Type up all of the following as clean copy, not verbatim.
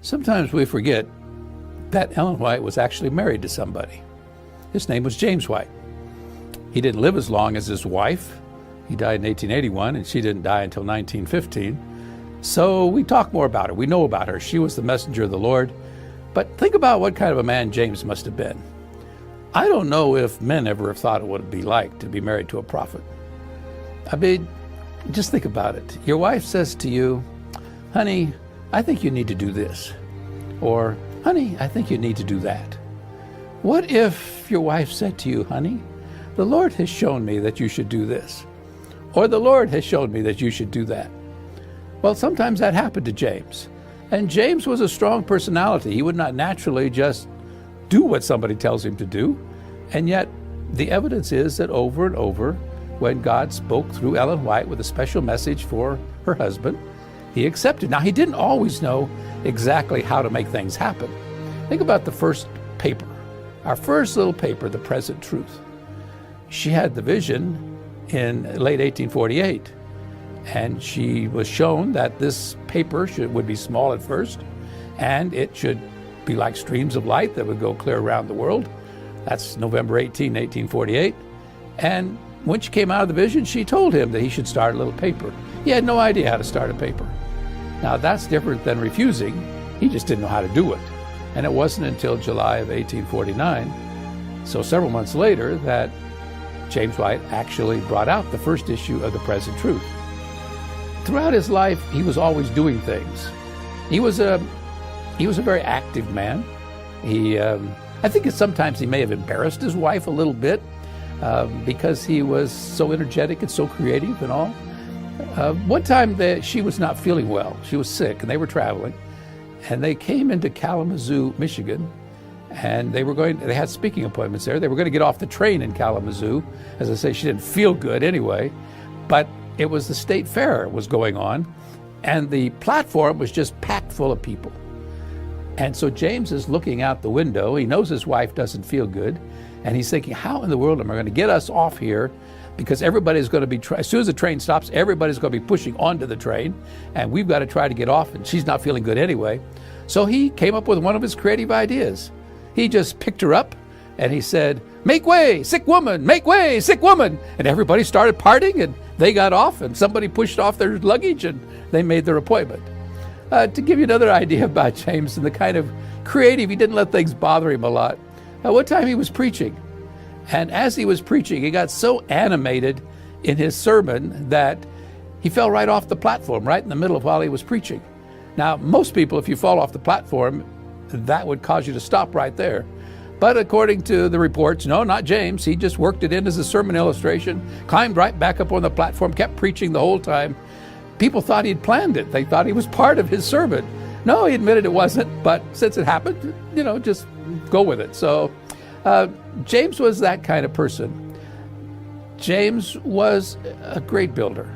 Sometimes we forget that Ellen White was actually married to somebody. His name was James White. He didn't live as long as his wife. He died in 1881, and she didn't die until 1915. So we talk more about her. We know about her. She was the messenger of the Lord. But think about what kind of a man James must have been. I don't know if men ever have thought what it would be like to be married to a prophet. I mean, just think about it. Your wife says to you, honey, I think you need to do this. Or, honey, I think you need to do that. What if your wife said to you, honey, the Lord has shown me that you should do this. Or the Lord has shown me that you should do that. Well, sometimes that happened to James. And James was a strong personality. He would not naturally just do what somebody tells him to do. And yet, the evidence is that over and over, when God spoke through Ellen White with a special message for her husband, he accepted. Now, he didn't always know exactly how to make things happen. Think about the first paper, our first little paper, The Present Truth. She had the vision in late 1848, and she was shown that this paper would be small at first, and it should be like streams of light that would go clear around the world. That's November 18, 1848. And when she came out of the vision, she told him that he should start a little paper. He had no idea how to start a paper. Now, that's different than refusing. He just didn't know how to do it. And it wasn't until July of 1849, so several months later, that James White actually brought out the first issue of The Present Truth. Throughout his life, he was always doing things. He was a very active man. I think sometimes he may have embarrassed his wife a little bit because he was so energetic and so creative and all. One time she was not feeling well. She was sick, and they were traveling. And they came into Kalamazoo, Michigan, and they had speaking appointments there. They were going to get off the train in Kalamazoo. As I say, she didn't feel good anyway, but it was the state fair was going on, and the platform was just packed full of people. And so James is looking out the window. He knows his wife doesn't feel good, and he's thinking, how in the world am I going to get us off here? Because everybody's going to be, as soon as the train stops, everybody's going to be pushing onto the train, and we've got to try to get off, and she's not feeling good anyway. So he came up with one of his creative ideas. He just picked her up, and he said, make way, sick woman, make way, sick woman. And everybody started partying, and they got off, and somebody pushed off their luggage, and they made their appointment. To give you another idea about James and the kind of creative, he didn't let things bother him a lot. One time he was preaching, and as he was preaching, he got so animated in his sermon that he fell right off the platform, right in the middle of while he was preaching. Now, most people, if you fall off the platform, that would cause you to stop right there. But according to the reports, no, not James. He just worked it in as a sermon illustration, climbed right back up on the platform, kept preaching the whole time. People thought he'd planned it. They thought he was part of his sermon. No, he admitted it wasn't, but since it happened, just go with it. So James was that kind of person. James was a great builder.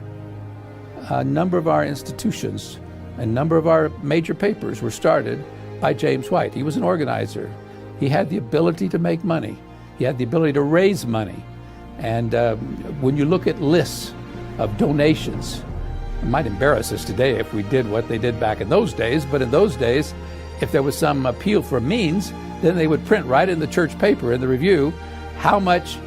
A number of our institutions, a number of our major papers were started by James White. He was an organizer. He had the ability to make money. He had the ability to raise money. And when you look at lists of donations, it might embarrass us today if we did what they did back in those days, but in those days, if there was some appeal for means, then they would print right in the church paper, in the review, how much,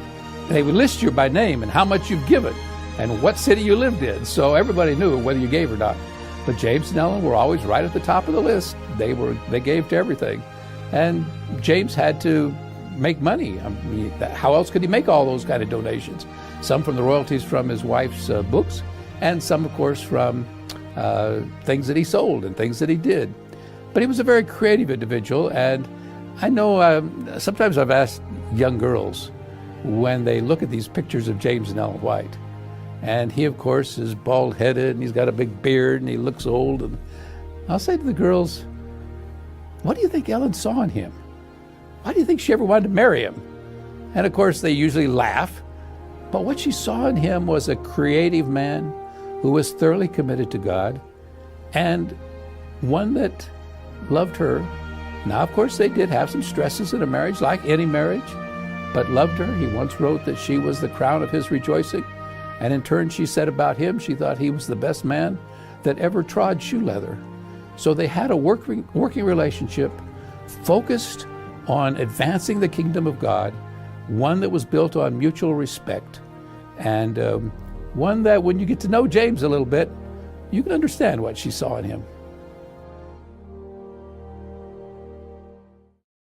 they would list you by name and how much you've given and what city you lived in. So everybody knew whether you gave or not. But James and Ellen were always right at the top of the list. They gave to everything. And James had to make money. I mean, how else could he make all those kind of donations? Some from the royalties from his wife's books, and some, of course, from things that he sold and things that he did. But he was a very creative individual, and I know sometimes I've asked young girls when they look at these pictures of James and Ellen White, and he, of course, is bald-headed, and he's got a big beard, and he looks old, and I'll say to the girls, what do you think Ellen saw in him? Why do you think she ever wanted to marry him? And, of course, they usually laugh, but what she saw in him was a creative man who was thoroughly committed to God, and one that loved her. Now, of course, they did have some stresses in a marriage, like any marriage, but loved her. He once wrote that she was the crown of his rejoicing, and in turn she said about him, she thought he was the best man that ever trod shoe leather. So they had a working relationship focused on advancing the kingdom of God, one that was built on mutual respect, and one that when you get to know James a little bit, you can understand what she saw in him.